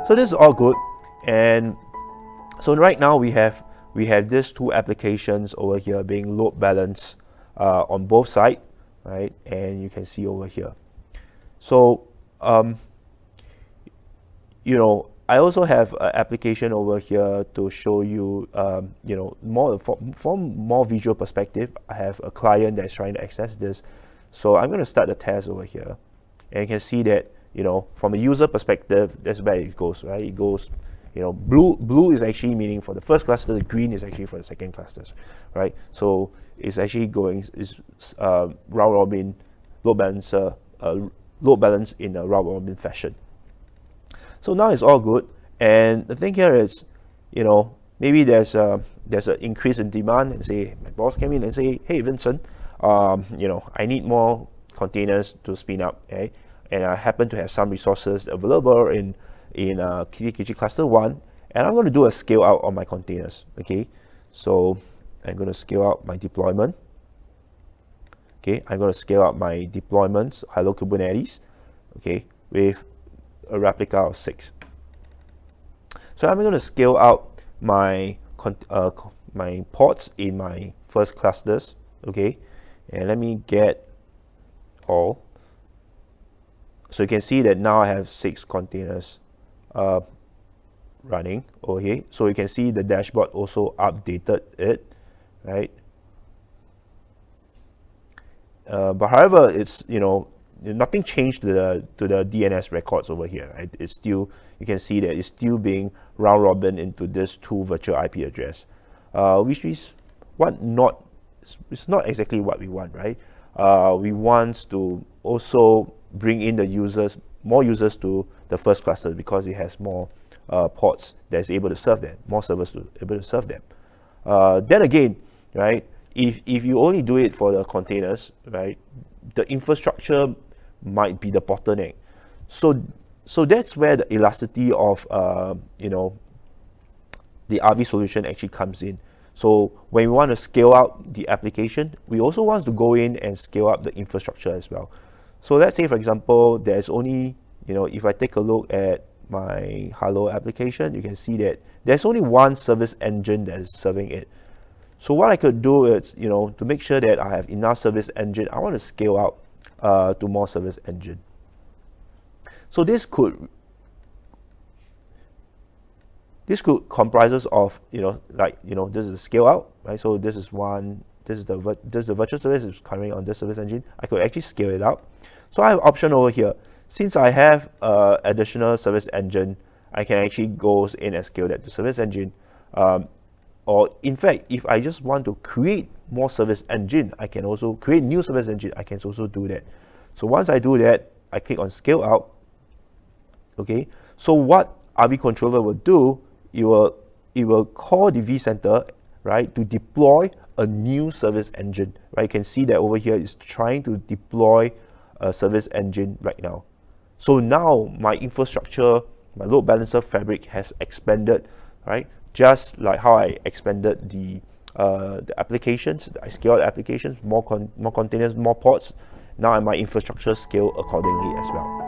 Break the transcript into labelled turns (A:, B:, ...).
A: So this is all good. And so right now we have these two applications over here being load balanced on both sides, right? And you can see over here. So you know, I also have an application over here to show you, you know, more from more visual perspective. I have a client that's trying to access this. So I'm going to start the test over here. And you can see that, you know, from a user perspective, that's where it goes, right? It goes, you know, blue is actually meaning for the first cluster, the green is actually for the second clusters, right? So it's actually going, round robin, load balancer, load balance in a round robin fashion. So now it's all good. And the thing here is, you know, maybe there's an increase in demand, and say my boss came in and say, hey Vincent, you know, I need more containers to spin up, okay? And I happen to have some resources available in KG cluster 1, and I'm going to do a scale out on my containers, okay? So I'm going to scale out my deployment. Okay, I'm going to scale out my deployments, hello Kubernetes, okay, with a replica of 6. So I'm going to scale out my my ports in my first clusters, okay, and let me get all. So you can see that now I have 6 containers running over here. So you can see the dashboard also updated it, right? But however, it's, you know, nothing changed to the DNS records over here, right? It's still, you can see that it's still being round robin into this 2 virtual IP address, which is it's not exactly what we want, right? We want to also bring in the more users to the first cluster because it has more ports that's able to serve them, more servers able to serve them. Then again, right? If you only do it for the containers, right, the infrastructure might be the bottleneck. So that's where the elasticity of you know, the Avi solution actually comes in. So when we want to scale out the application, we also want to go in and scale up the infrastructure as well. So let's say, for example, there's only, you know, if I take a look at my Hello application, you can see that there's only one service engine that is serving it. So what I could do is, you know, to make sure that I have enough service engine, I want to scale out to more service engine. So this could comprises of, you know, like, you know, this is a scale out, right? So this is the virtual service is currently on this service engine. I could actually scale it out. So I have option over here. Since I have additional service engine, I can actually go in and scale that to service engine. Or in fact, if I just want to create more service engine, I can also create new service engine. I can also do that. So once I do that, I click on scale out. Okay. So what Avi controller will do, it will call the vCenter, right, to deploy a new service engine. Right. You can see that over here is trying to deploy a service engine right now. So now my infrastructure, my load balancer fabric has expanded, right? Just like how I expanded the applications, I scaled applications, more containers, more ports. Now my infrastructure scale accordingly as well.